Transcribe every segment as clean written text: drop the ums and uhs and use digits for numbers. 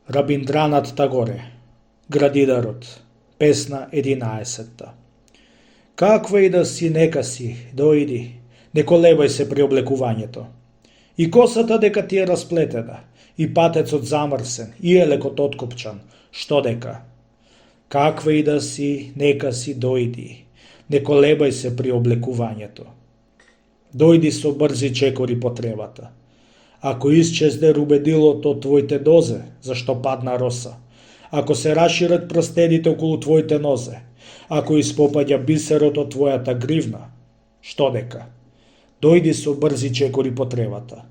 Рабиндранат Тагоре, Градидарот, песна 11. Каква и да си, нека си, дојди, не колебај се при облекувањето. И косата дека ти е расплетена, и патецот замрсен, и елекот откопчан, што дека? Каква и да си, нека си, дојди, не колебај се при облекувањето. Дојди со брзи чекори потребата. Ако исчезне рубедилото од твоите дозе, зашто падна роса, ако се рашират прстените околу твоите нозе, ако испопаѓа бисерот од твојата гривна, што дека? Дојди со брзи чекори потребата.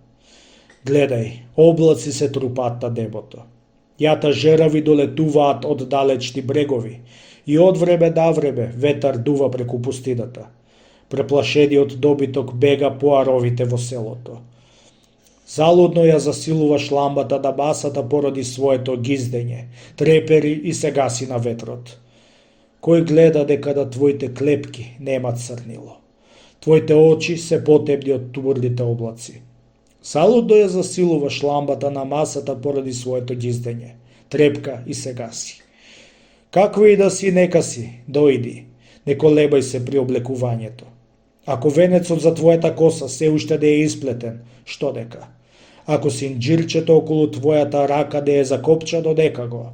Гледај, облаци се трупаат на небото. Јата жерави долетуваат од далечни брегови и од време на време ветар дува преку пустината. Преплашениот добиток бега по аровите во селото. Залудно ја засилуваш ламбата на масата поради своето гиздење, трепери и се гаси на ветрот. Кој гледа дека на твоите клепки нема црнило? Твоите очи се потемни од тумурните облаци. Залудно ја засилуваш ламбата на масата поради своето гиздење, трепка и се гаси. Каква и да си, нека си, дојди, не колебај се при облекувањето. Ако венецот за твојата коса се уште не е исплетен, што дека? Ако синџирчето околу твојата рака не е закопчано, дека го?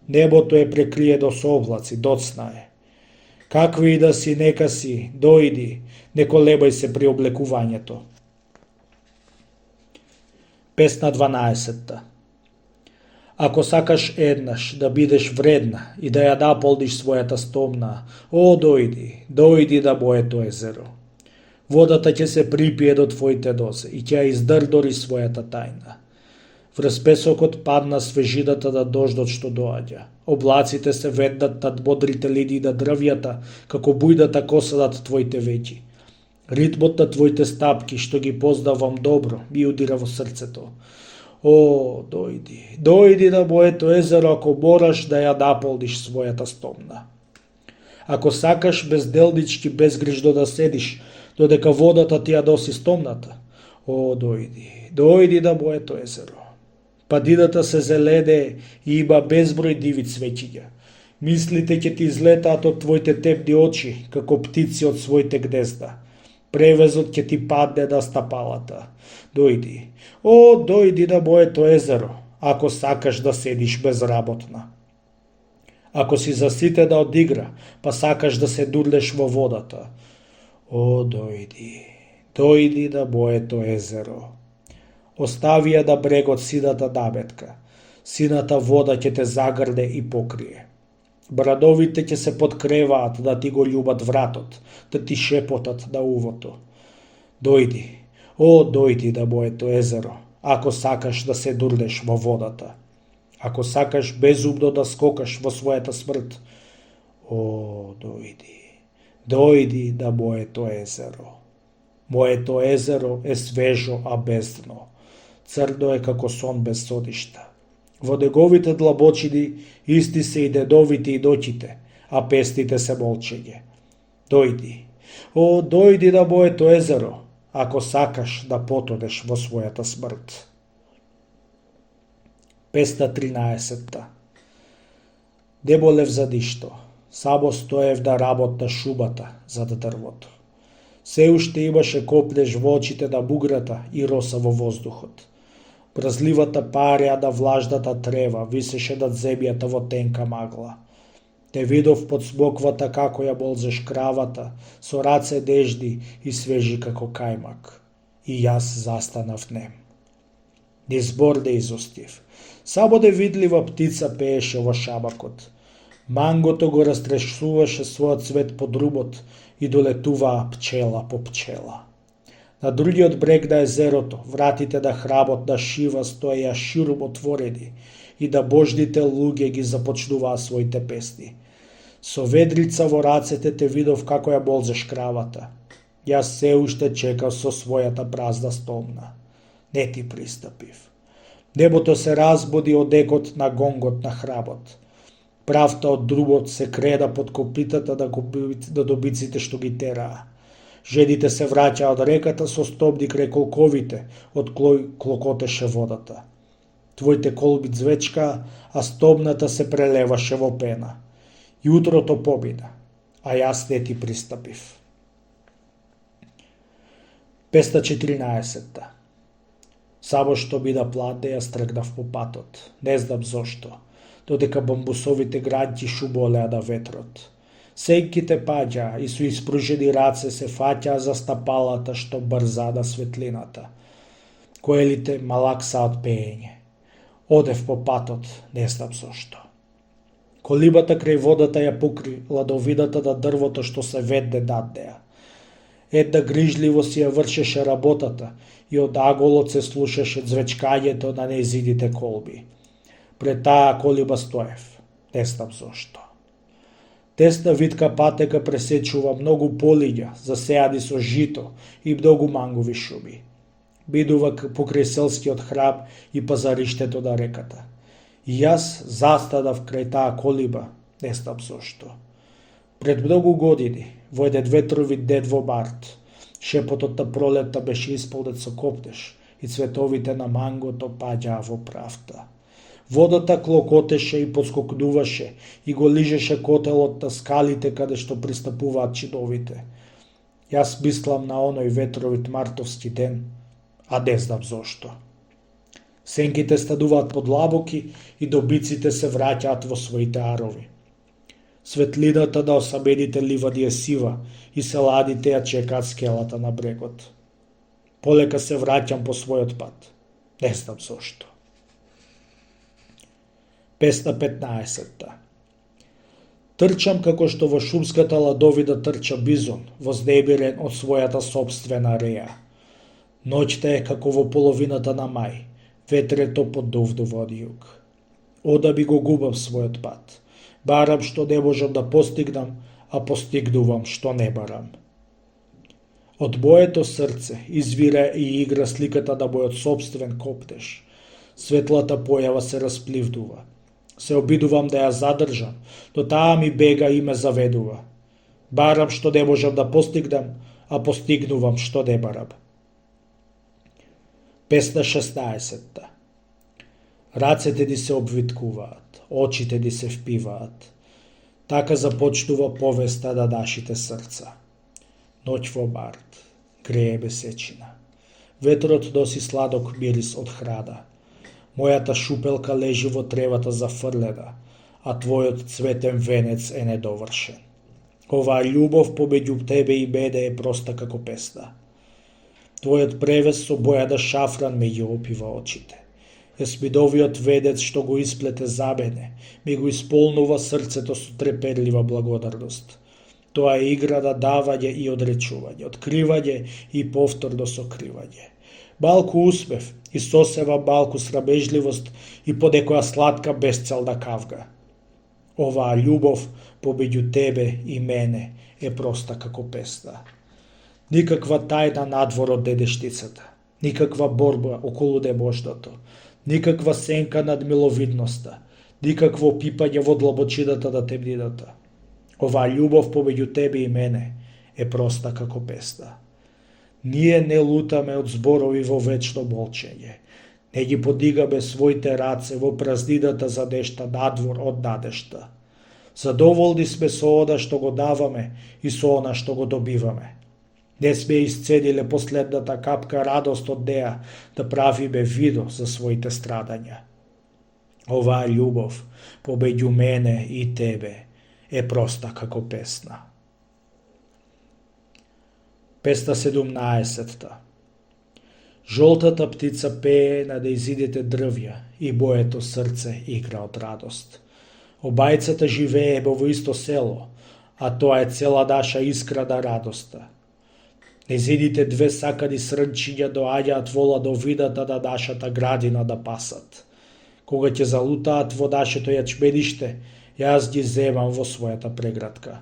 Небото е прекриено со облаци, доцна е. Какви и да си, нека си, дојди, не колебај се при облекувањето. Песна 12. Ако сакаш еднаш да бидеш вредна и да ја наполниш својата стомна, о, дојди, дојди на моето езеро. Водата ќе се припие до твоите дозе и ќе ја издрдори својата тајна. Врз песокот падна свежината на дождот што доаѓа. Облаците се веднат над бодрите линии на дрвјата, како бујната коса над твоите веќи. Ритмот на твоите стапки, што ги познавам добро, ми удира во срцето. О, дојди, дојди на моето езеро ако мораш да ја наполниш својата стомна. Ако сакаш безделнички, безгрижно да седиш, додека водата ти ја носи стомната, о, дојди, дојди на моето езеро. Падината се зелене и има безброј диви цвеќиња. Мислите ќе ти излетаат од твоите темни очи, како птици од своите гнезда. Превезот ќе ти падне на стапалата. Дојди, о, дојди на моето езеро, ако сакаш да седиш безработна. Ако си заситена од игра, па сакаш да се дурлеш во водата, о, дојди, дојди на моето езеро. Остави ја на брегот сината наметка. Сината вода ќе те загрне и покрие. Брадовите ќе се подкреваат да ти го љубат вратот, да ти шепотат на увото. Дојди, о, дојди на моето езеро, ако сакаш да се дурлеш во водата. Ако сакаш безумно да скокаш во својата смрт, о, дојди, дојди на моето езеро. Моето езеро е свежо, а без дно. Црно е како сон без содишта. Во неговите длабочини исти се и дедовите и ноќите, а песните се молчење. Дојди, о, дојди на моето езеро, ако сакаш да потонеш во својата смрт. Песна 13. Не болев за ништо, само стоев да работна шумата зад дрвото. Се уште имаше копнеж во очите на буграта и роса во воздухот. Празливата пареа на влажната трева висеше над земјата во тенка магла. Те видов под смоквата како ја болзеш кравата, со раце нежни и свежи како кајмак. И јас застанав нем. Ни збор не изостив. Само невидлива птица пееше во шабакот. Мангото го растресуваше својот цвет под рубот и долетуваа пчела по пчела. На другиот брег на езерото, вратите на храмот на Шива стоеја ширум отворени и да божните луѓе ги започнуваа своите песни. Со ведрица во рацете те видов како ја болзеш кравата. Јас се уште чекав со својата празна стомна. Не ти пристапив. Небото се разбуди од екот на гонгот на храмот. Правта од друбот се креда под копитата на добиците што ги тераа. Жените се враќаа од реката со стомни крај колковите, од кој клокотеше водата. Твоите колби звечка, а стобната се прелеваше во пена. Јутрото побида, а јас не ти пристапив. 514. Само што бида планде ја стргнав по патот. Не знам зошто. Додека бамбусовите гранки шуболеа на ветрот. Сенките паѓа и со испружени раце се фаќаа за стапалата што брза на светлината. Коелите малакса од пеење. Одев по патот, не знам зошто. Колибата крај водата ја покри ладовината на дрвото што се ведне над неа. Една грижливо си ја вршеше работата и од аголот се слушаше звечкањето на нејзините колби. Пред таа колиба стоев, не знам зошто. Тесна витка патека пресечува многу полиња, засејани со жито и многу мангови шуми. Бидува покрај селскиот храм и пазариштето на реката. И јас застанав крај таа колиба, не знам зошто. Пред многу години, во еден ветровит ден во март, шепотот на пролетта беше исполнет со коптеж и цветовите на мангото паѓаа во правта. Водата клокотеше и подскокнуваше и го лижеше котелот на скалите каде што пристапуваат чиновите. Јас мислам на оној ветровит мартовски ден, а не знам зошто. Сенките стануваат подлабоки и добиците се враќаат во своите арови. Светлината на осамените ливади е сива и селадите ја чекаат скелата на брегот. Полека се враќам по својот пат. Не знам зошто. 515. Трчам како што во шумската ладовида трча бизон, вознемирен од својата собствена реја. Ноќта е како во половината на мај, ветрето поддувдува од југ. Ода би го губам својот пат. Барам што не можам да постигнам, а постигнувам што не барам. Од моето срце извира и игра сликата на мојот собствен коптеж. Светлата појава се распливдува. Се обидувам да ја задржам, но таа ми бега и ме заведува. Барам што не можам да постигнам, а постигнувам што не барам. 516. Рацете ни се обвиткуваат, очите ни се впиваат. Така започнува повеста на нашите срца. Ноќ во март, грее месечина. Ветрот носи сладок мирис од храна. Мојата шупелка лежи во тревата зафрлена, а твојот цветен венец е недовршен. Оваа љубов помеѓу тебе и мене е проста како песна. Твојот превес со боја на шафран ме ја опива очите. Есмидовиот венец што го исплете за мене, ми го исполнува срцето со треперлива благодарност. Тоа е игра на давање и одречување, откривање и повторно сокривање. Малку усмев и сосева малку срамежливост и понекоја сладка безцелна кавга. Оваа љубов помеѓу тебе и мене е проста како песна. Никаква тајна надвор од денешницата, никаква борба околу неможното, никаква сенка над миловидноста, никакво пипање во длабочината на темнината. Оваа љубов помеѓу тебе и мене е проста како песна. Ние не лутаме од зборови во вечно молчење, не ги подигаме своите раце во празнината за нешта надвор од надешта. Задоволни сме со она што го даваме и со она што го добиваме. Не сме исцениле последната капка радост од неа да правиме видо за своите страдања. Оваа љубов помеѓу мене и тебе е проста како песна. 517. Жолтата птица пее на нејзините дрвја и моето срце игра од радост. Обајцата живееме во исто село, а тоа е цела наша искра на радоста. Нејзините две сакани срнчиња доаѓаат во ладовината на нашата градина да пасат. Кога ќе залутаат во нашето јачмениште, јас ги земам во својата преградка.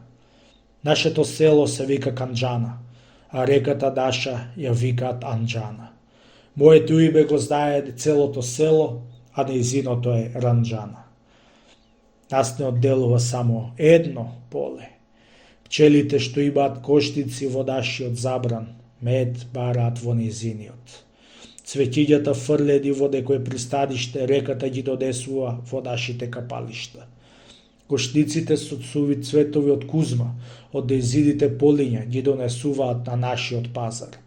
Нашето село се вика Канџана, а реката наша ја викаат Анџана. Моето име го знае целото село, а нејзиното е Ранџана. Нас не одделува само едно поле. Пчелите што имаат коштици во нашиот забран, мед бараат во нејзиниот. Цветињата фрледи во некое пристадиште, реката ги донесува во нашите капалишта. Кошниците со суви цветови од кузма, од деизидите полиња ги донесуваат на нашиот пазар.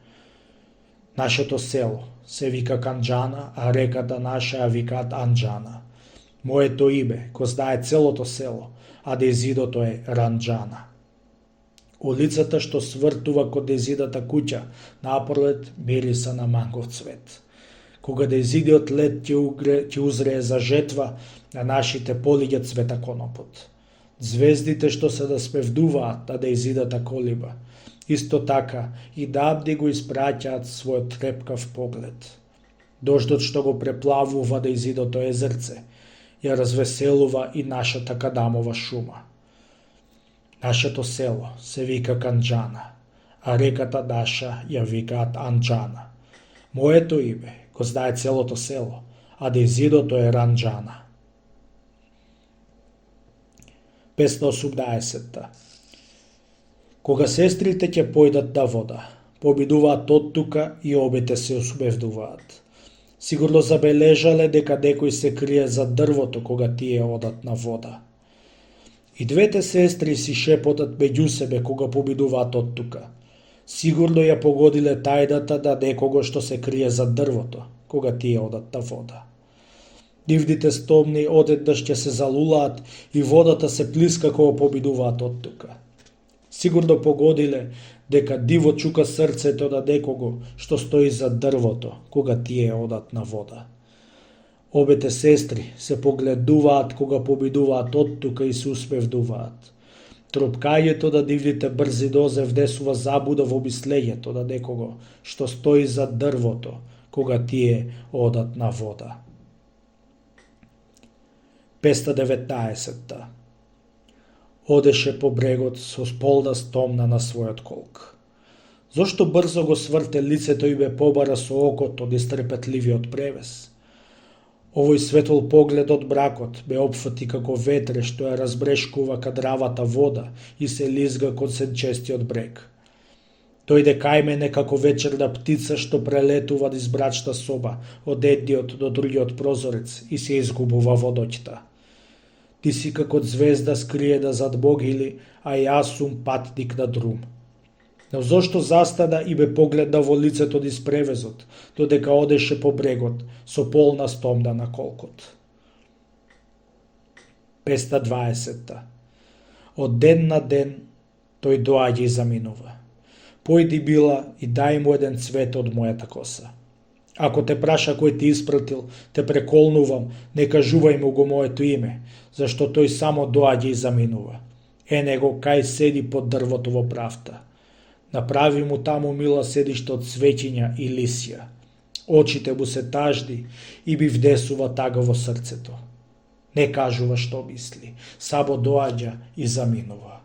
Нашето село се вика Канџана, а реката наша ја викаат Анџана. Моето име го знае целото село, а деизидото е Ранџана. Улицата што свртува код деизидата куќа, напролет мириса на мангов цвет. Кога деизидиот лет ќе узрее за жетва, на нашите полиѓа цвета конопот. Звездите што се да спевдуваат на деизидата колиба, исто така и дабди го испраќаат својот трепкав поглед. Дождот што го преплавува деизидото езерце, ја развеселува и нашата кадамова шума. Нашето село се вика Канџана, а реката наша ја викаат Анџана. Моето име го знае целото село, а деизидото е Ранџана. 518. Кога сестрите ќе појдат на вода, побидуваат оттука и обете се усмевдуваат. Сигурно забележале дека некој се крие за дрвото кога тие одат на вода. И двете сестри си шепотат меѓу себе кога побидуваат оттука. Сигурно ја погодиле тајната на некого што се крие за дрвото кога тие одат на вода. Дивните стомни одеднаш ќе се залулаат и водата се плиска кога побидуваат оттука. Сигурно погодиле дека диво чука срцето на некого што стои за дрвото кога тие одат на вода. Обете сестри се погледуваат кога побидуваат оттука и се усмевдуваат. Тропкањето на дивните брзи нозе внесува забуда во мислењето на некого што стои за дрвото кога тие одат на вода. 519. Одеше по брегот со полна стомна на својот колк. Зошто брзо го сврте лицето и бе побара со окото нестрпетливиот превес? Овој светол поглед од бракот бе опфати како ветре што ја разбрешкува кадравата вода и се лизга кон сенчестиот брег. Дојде кај мене како вечерна птица што прелетува низ брачна соба од едниот до другиот прозорец и се изгубува во ноќта. Ти си како звезда скриена зад могили, а јас сум патник на друм. Но зошто застана и ме погледна во лицето низ превезот, додека одеше по брегот со полна стомна на колкот. 520. Од ден на ден тој доаѓа и заминува. Појди била и дај му еден цвет од мојата коса. Ако те праша кој ти испратил, те преколнувам, не кажувај му го моето име, зашто тој само доаѓа и заминува. Него кај седи под дрвото во правта. Направи му таму мила седиште од цвеќиња и лисја. Очите му се тажни и би вдесува тага во срцето. Не кажува што мисли, само доаѓа и заминува.